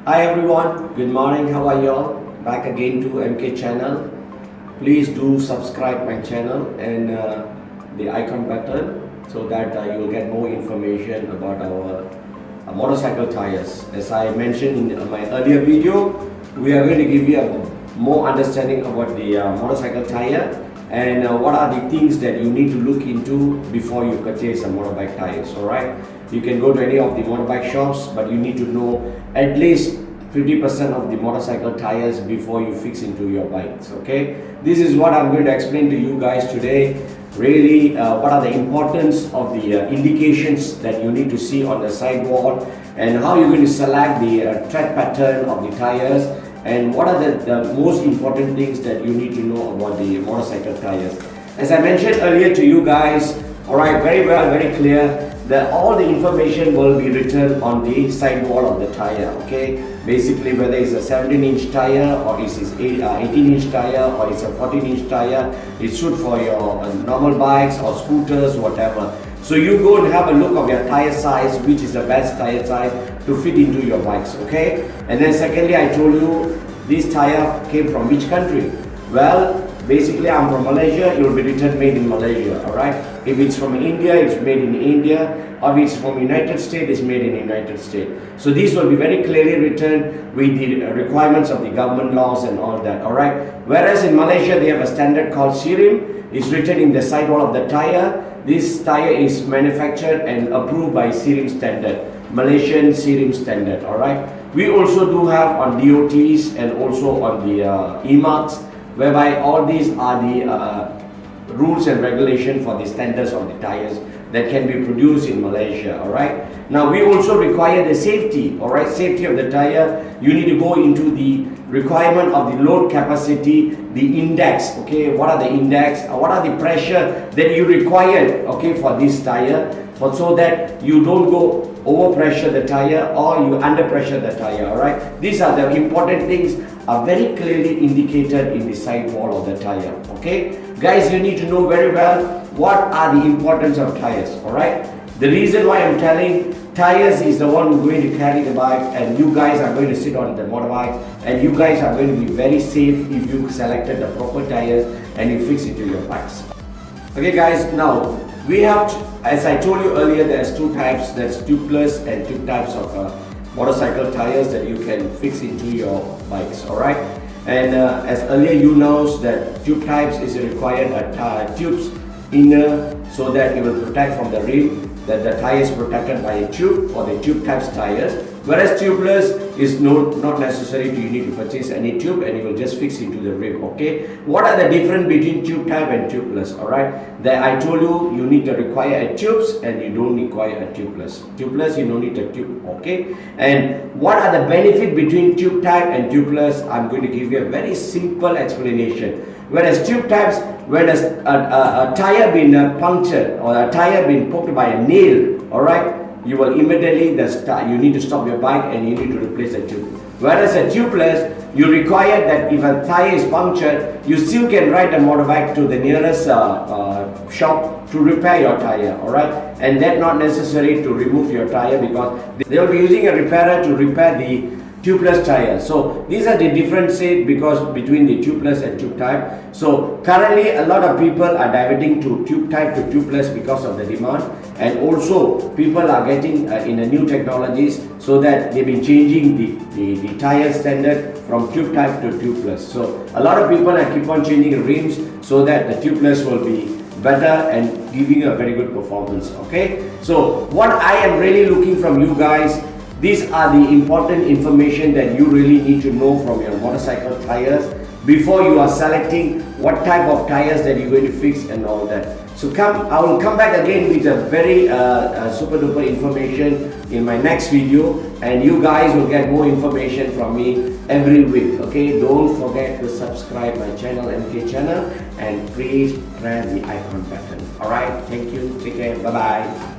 Hi everyone, good morning, how are you all? Back again to MK channel. Please do subscribe my channel and the icon button so that you will get more information about our motorcycle tires. As I mentioned in my earlier video, we are going to give you a more understanding about the motorcycle tire and what are the things that you need to look into before you purchase a motorbike tires. Alright, you can go to any of the motorbike shops, but you need to know at least 50% of the motorcycle tires before you fix into your bikes. Okay, this is what I'm going to explain to you guys today. Really, what are the importance of the indications that you need to see on the sidewall, and how you're going to select the tread pattern of the tires, and what are the most important things that you need to know about the motorcycle tires. As I mentioned earlier to you guys, alright, very well, very clear, that all the information will be written on the sidewall of the tire. Okay, basically whether it's a 17-inch tire or it's 18-inch tire or it's a 14-inch tire, it's good for your normal bikes or scooters, whatever. So you go and have a look of your tire size, which is the best tire size to fit into your bikes. Okay, and then secondly, I told you this tire came from which country. Well, basically I'm from Malaysia, it will be written made in Malaysia. Alright, if it's from India, it's made in India, or if it's from United States, it's made in United States. So these will be very clearly written with the requirements of the government laws and all that. Alright, whereas in Malaysia they have a standard called SIRIM. It's written in the sidewall of the tire. This tire is manufactured and approved by SIRIM standard, Malaysian SIRIM standard. Alright, we also do have on DOTs and also on the EMARCs, whereby all these are the rules and regulation for the standards of the tires that can be produced in Malaysia. Alright, now we also require the safety. Alright, safety of the tire, you need to go into the requirement of the load capacity, the index. Okay, what are the index, what are the pressure that you require, okay, for this tire, so that you don't go over pressure the tire or you under pressure the tire. Alright, these are the important things, are very clearly indicated in the sidewall of the tire. Okay guys, you need to know very well what are the importance of tires. Alright, the reason why I'm telling tires is the one who's going to carry the bike, and you guys are going to sit on the motorbike, and you guys are going to be very safe if you selected the proper tires and you fix it to your bikes. Okay guys, now we have, as I told you earlier, there's two types, there's tubeless and tube types of motorcycle tires that you can fix into your bikes. Alright, and as earlier you know that tube types is required tubes inner, so that it will protect from the rim, that the tire is protected by a tube for the tube types tires, whereas tubeless is not necessary you need to purchase any tube and you will just fix into the rim. Okay, what are the difference between tube type and tubeless? Alright, that I told you, you need to require a tubes and you don't require a tubeless. Tubeless, you don't need a tube. Okay, and what are the benefit between tube type and tubeless? I'm going to give you a very simple explanation. Whereas tube types, when a tire been punctured or a tire been poked by a nail, alright, you will immediately, you need to stop your bike and you need to replace the tube. Whereas a tubeless, you require that if a tire is punctured, you still can ride a motorbike to the nearest shop to repair your tire. Alright, and that's not necessary to remove your tire, because they will be using a repairer to repair the tubeless tire. So these are the differences because between the tubeless and tube type. So currently a lot of people are diverting to tube type to tubeless because of the demand, and also people are getting in the new technologies, so that they've been changing the tire standard from tube type to tubeless. So a lot of people are keep on changing the rims so that the tubeless will be better and giving you a very good performance. Okay, so what I am really looking from you guys, these are the important information that you really need to know from your motorcycle tires before you are selecting what type of tires that you're going to fix and all that. So I will come back again with a very super duper information in my next video, and you guys will get more information from me every week. Okay, don't forget to subscribe my channel, MK channel, and please press the icon button. Alright, thank you, take care, bye bye.